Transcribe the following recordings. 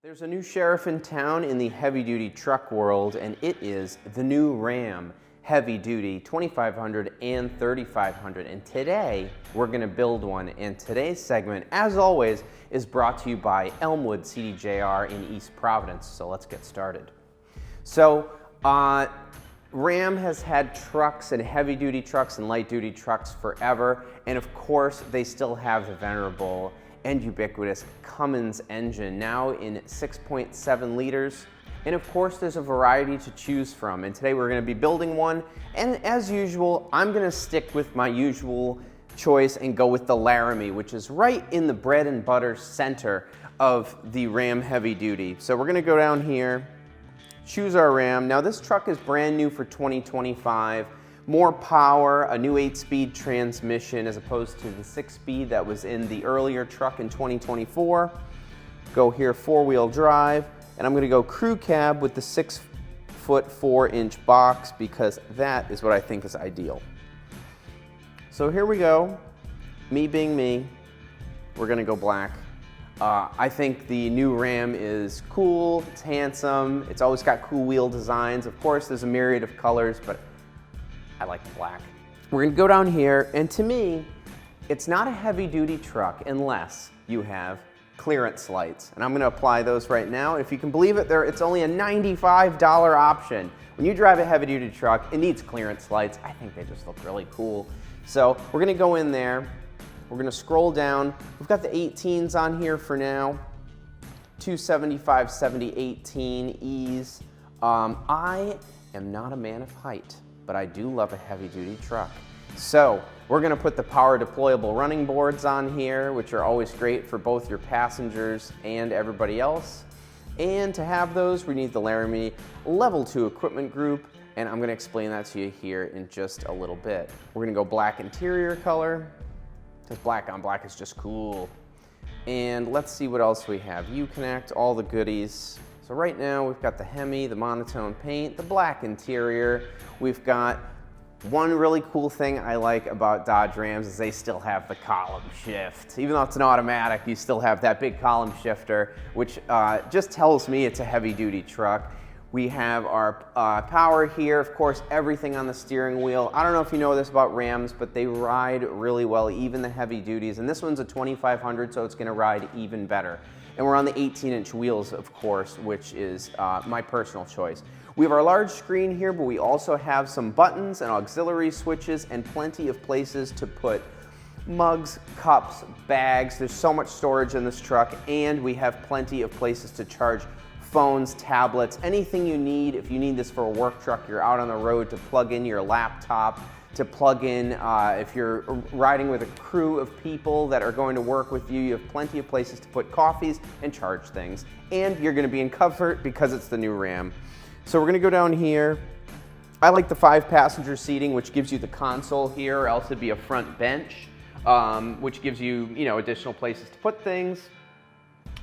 There's a new sheriff in town in the heavy-duty truck world, and it is the new Ram heavy-duty 2500 and 3500. And today, we're going to build one. And today's segment, as always, is brought to you by Elmwood CDJR in East Providence. So let's get started. So, Ram has had trucks and heavy-duty trucks and light-duty trucks forever, and of course, they still have the venerable and ubiquitous Cummins engine, now in 6.7 liters. And of course, there's a variety to choose from. And today we're going to be building one. And as usual, I'm going to stick with my usual choice and go with the Laramie, which is right in the bread and butter center of the Ram heavy duty. So we're going to go down here, choose our Ram. Now this truck is brand new for 2025. More power, a new 8-speed transmission as opposed to the 6-speed that was in the earlier truck in 2024. Go here, 4-wheel drive, and I'm going to go crew cab with the 6-foot 4-inch box because that is what I think is ideal. So here we go. Me being me, we're going to go black. I think the new Ram is cool, it's handsome, it's always got cool wheel designs. Of course, there's a myriad of colors, but I like black. We're gonna go down here, and to me, it's not a heavy-duty truck unless you have clearance lights. And I'm gonna apply those right now. If you can believe it, it's only a $95 option. When you drive a heavy-duty truck, it needs clearance lights. I think they just look really cool. So we're gonna go in there. We're gonna scroll down. We've got the 18s on here for now. 275, 70, 18Es. I am not a man of height, but I do love a heavy-duty truck. So we're gonna put the power deployable running boards on here, which are always great for both your passengers and everybody else. And to have those, we need the Laramie Level 2 equipment group, and I'm gonna explain that to you here in just a little bit. We're gonna go black interior color, because black on black is just cool. And let's see what else we have. Uconnect, all the goodies. So right now we've got the Hemi, the monotone paint, the black interior. We've got one really cool thing I like about Dodge Rams is they still have the column shift. Even though it's an automatic, you still have that big column shifter, which just tells me it's a heavy duty truck. We have our power here, of course, everything on the steering wheel. I don't know if you know this about Rams, but they ride really well, even the heavy duties. And this one's a 2500, so it's gonna ride even better. And we're on the 18-inch wheels, of course, which is my personal choice. We have our large screen here, but we also have some buttons and auxiliary switches and plenty of places to put mugs, cups, bags. There's so much storage in this truck, and we have plenty of places to charge phones, tablets, anything you need. If you need this for a work truck, you're out on the road, to plug in your laptop, to plug in if you're riding with a crew of people that are going to work with you, you have plenty of places to put coffees and charge things. And you're gonna be in comfort because it's the new Ram. So we're gonna go down here. I like the 5-passenger seating, which gives you the console here, or else it'd be a front bench, which gives you, additional places to put things.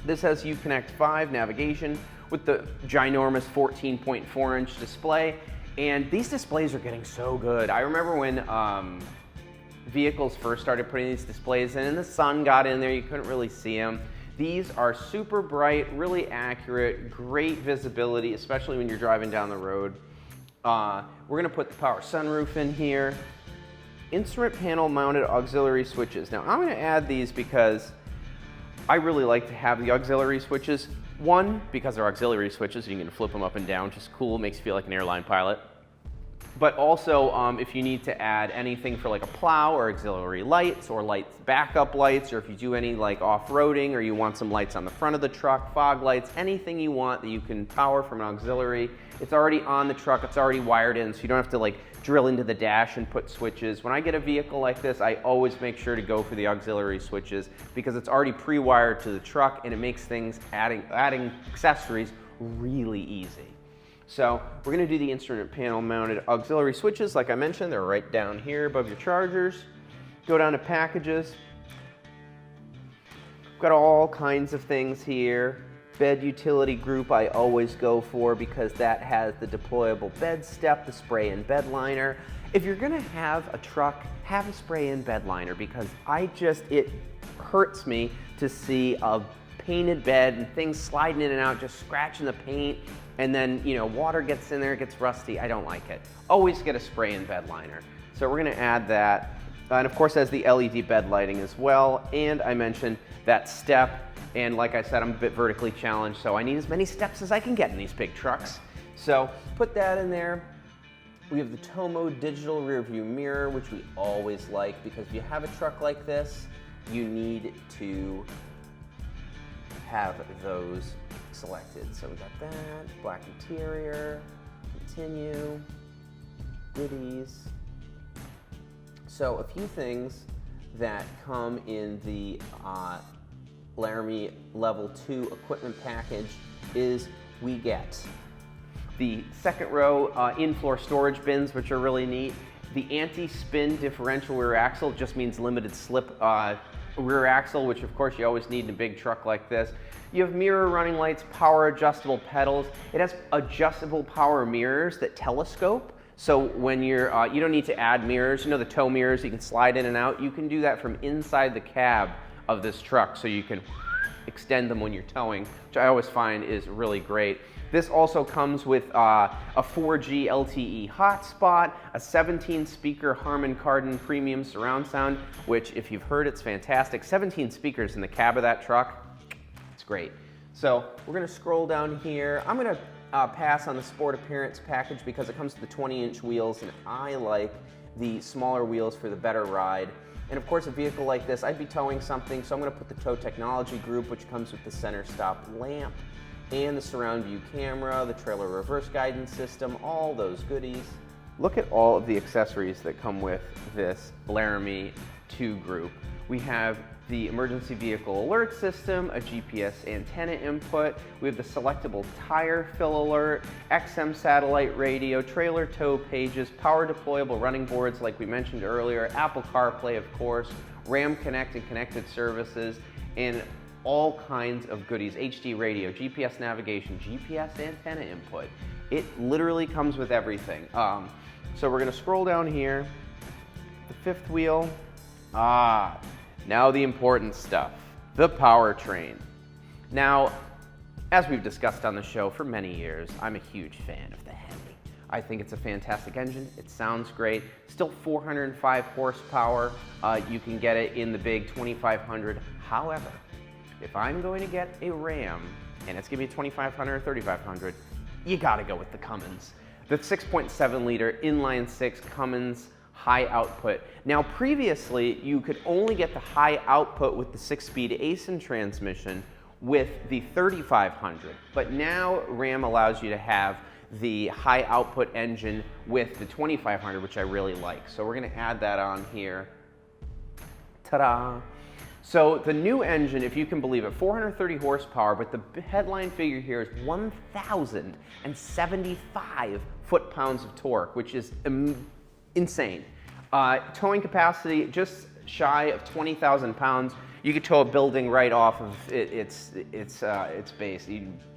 This has Uconnect 5 navigation with the ginormous 14.4-inch display. And these displays are getting so good. I remember when vehicles first started putting these displays in and the sun got in there, you couldn't really see them. These are super bright, really accurate, great visibility, especially when you're driving down the road. We're gonna put the power sunroof in here. Instrument panel mounted auxiliary switches. Now I'm gonna add these because I really like to have the auxiliary switches. One, because they're auxiliary switches, you can flip them up and down, just cool, makes you feel like an airline pilot. But also, if you need to add anything for like a plow or auxiliary lights or backup lights, or if you do any like off-roading or you want some lights on the front of the truck, fog lights, anything you want that you can power from an auxiliary, it's already on the truck, it's already wired in, so you don't have to like drill into the dash and put switches. When I get a vehicle like this, I always make sure to go for the auxiliary switches because it's already pre-wired to the truck and it makes things, adding accessories really easy. So we're gonna do the instrument panel mounted auxiliary switches. Like I mentioned, they're right down here above your chargers. Go down to packages. We've got all kinds of things here. Bed utility group I always go for because that has the deployable bed step, the spray-in bed liner. If you're gonna have a truck, have a spray-in bed liner because it hurts me to see a painted bed and things sliding in and out, just scratching the paint, and then, you know, water gets in there, it gets rusty. I don't like it. Always get a spray in bed liner. So we're gonna add that. And of course, has the LED bed lighting as well. And I mentioned that step. And like I said, I'm a bit vertically challenged, so I need as many steps as I can get in these big trucks. So put that in there. We have the Tomo digital rear view mirror, which we always like, because if you have a truck like this, you need to have those selected. So we got that, black interior, continue, goodies. So a few things that come in the Laramie Level 2 equipment package is we get the second row in-floor storage bins, which are really neat. The anti-spin differential rear axle just means limited slip rear axle, which of course you always need in a big truck like this. You have mirror running lights, power adjustable pedals. It has adjustable power mirrors that telescope. So when you're, you don't need to add mirrors. You know the tow mirrors, you can slide in and out. You can do that from inside the cab of this truck, so you can extend them when you're towing, which I always find is really great. This also comes with a 4G LTE hotspot, a 17-speaker Harman Kardon premium surround sound, which if you've heard, it's fantastic. 17 speakers in the cab of that truck, it's great. So we're gonna scroll down here. I'm gonna pass on the Sport Appearance package because it comes with the 20-inch wheels, and I like the smaller wheels for the better ride. And of course, a vehicle like this, I'd be towing something, so I'm gonna put the tow technology group, which comes with the center stop lamp, and the surround view camera, the trailer reverse guidance system, all those goodies. Look at all of the accessories that come with this Laramie 2 group. We have the emergency vehicle alert system, a GPS antenna input, we have the selectable tire fill alert, XM satellite radio, trailer tow pages, power deployable running boards like we mentioned earlier, Apple CarPlay of course, Ram Connect and connected services, and all kinds of goodies, HD radio, GPS navigation, GPS antenna input. It literally comes with everything. So we're gonna scroll down here, the fifth wheel, now the important stuff, the powertrain. Now, as we've discussed on the show for many years, I'm a huge fan of the Hemi. I think it's a fantastic engine, it sounds great, still 405 horsepower. You can get it in the big 2500. However, if I'm going to get a Ram, and it's gonna be a 2500 or 3500, you gotta go with the Cummins. The 6.7 liter inline six Cummins High Output. Now previously, you could only get the high output with the 6-speed ACEN transmission with the 3500, but now Ram allows you to have the high output engine with the 2500, which I really like. So we're gonna add that on here. Ta-da! So the new engine, if you can believe it, 430 horsepower, but the headline figure here is 1,075 foot-pounds of torque, which is insane. Towing capacity just shy of 20,000 pounds. You could tow a building right off of its base.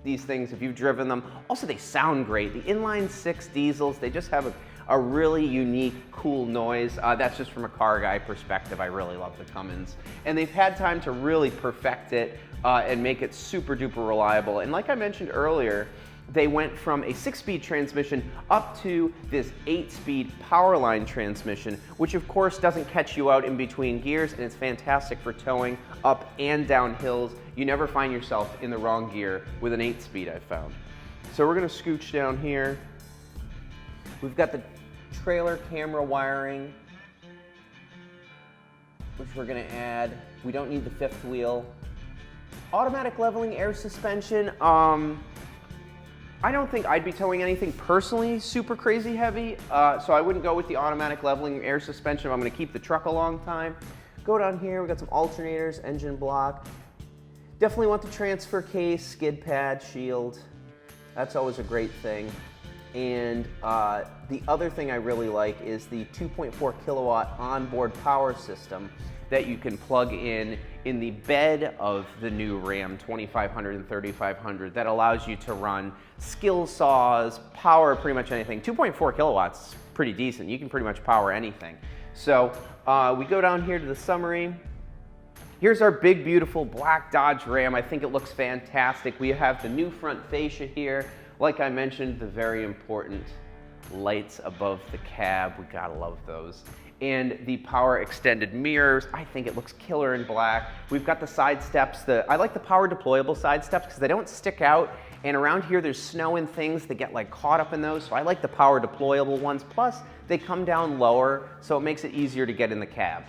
These things, if you've driven them, also they sound great. The inline six diesels, they just have a really unique, cool noise. That's just from a car guy perspective. I really love the Cummins. And they've had time to really perfect it and make it super duper reliable. And like I mentioned earlier, they went from a 6-speed transmission up to this 8-speed Powerline transmission, which of course doesn't catch you out in between gears, and it's fantastic for towing up and down hills. You never find yourself in the wrong gear with an 8-speed, I've found. So we're gonna scooch down here. We've got the trailer camera wiring, which we're gonna add. We don't need the fifth wheel. Automatic leveling air suspension. I don't think I'd be towing anything personally super crazy heavy, so I wouldn't go with the automatic leveling air suspension if I'm gonna keep the truck a long time. Go down here, we got some alternators, engine block. Definitely want the transfer case, skid pad, shield. That's always a great thing. And the other thing I really like is the 2.4 kilowatt onboard power system that you can plug in the bed of the new Ram 2500 and 3500 that allows you to run skill saws, power pretty much anything. 2.4 kilowatts is pretty decent. You can pretty much power anything. So we go down here to the summary. Here's our big, beautiful black Dodge Ram. I think it looks fantastic. We have the new front fascia here. Like I mentioned, the very important lights above the cab. We gotta love those. And the power extended mirrors. I think it looks killer in black. We've got the side steps. I like the power deployable side steps because they don't stick out. And around here there's snow and things that get like caught up in those. So I like the power deployable ones. Plus they come down lower, so it makes it easier to get in the cab.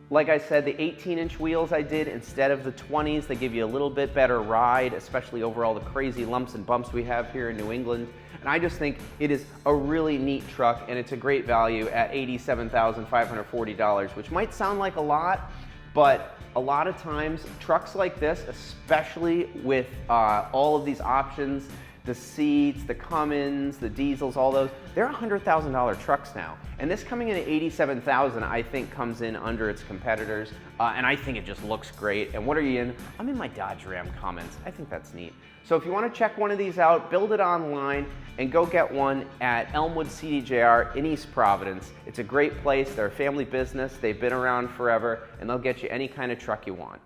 Like I said, the 18-inch wheels I did instead of the 20s. They give you a little bit better ride, especially over all the crazy lumps and bumps we have here in New England. And I just think it is a really neat truck, and it's a great value at $87,540, which might sound like a lot, but a lot of times trucks like this, especially with all of these options, the seats, the Cummins, the diesels, all those, they're $100,000 trucks now. And this coming in at $87,000, I think comes in under its competitors. And I think it just looks great. And what are you in? I'm in my Dodge Ram Cummins. I think that's neat. So if you want to check one of these out, build it online and go get one at Elmwood CDJR in East Providence. It's a great place. They're a family business. They've been around forever, and they'll get you any kind of truck you want.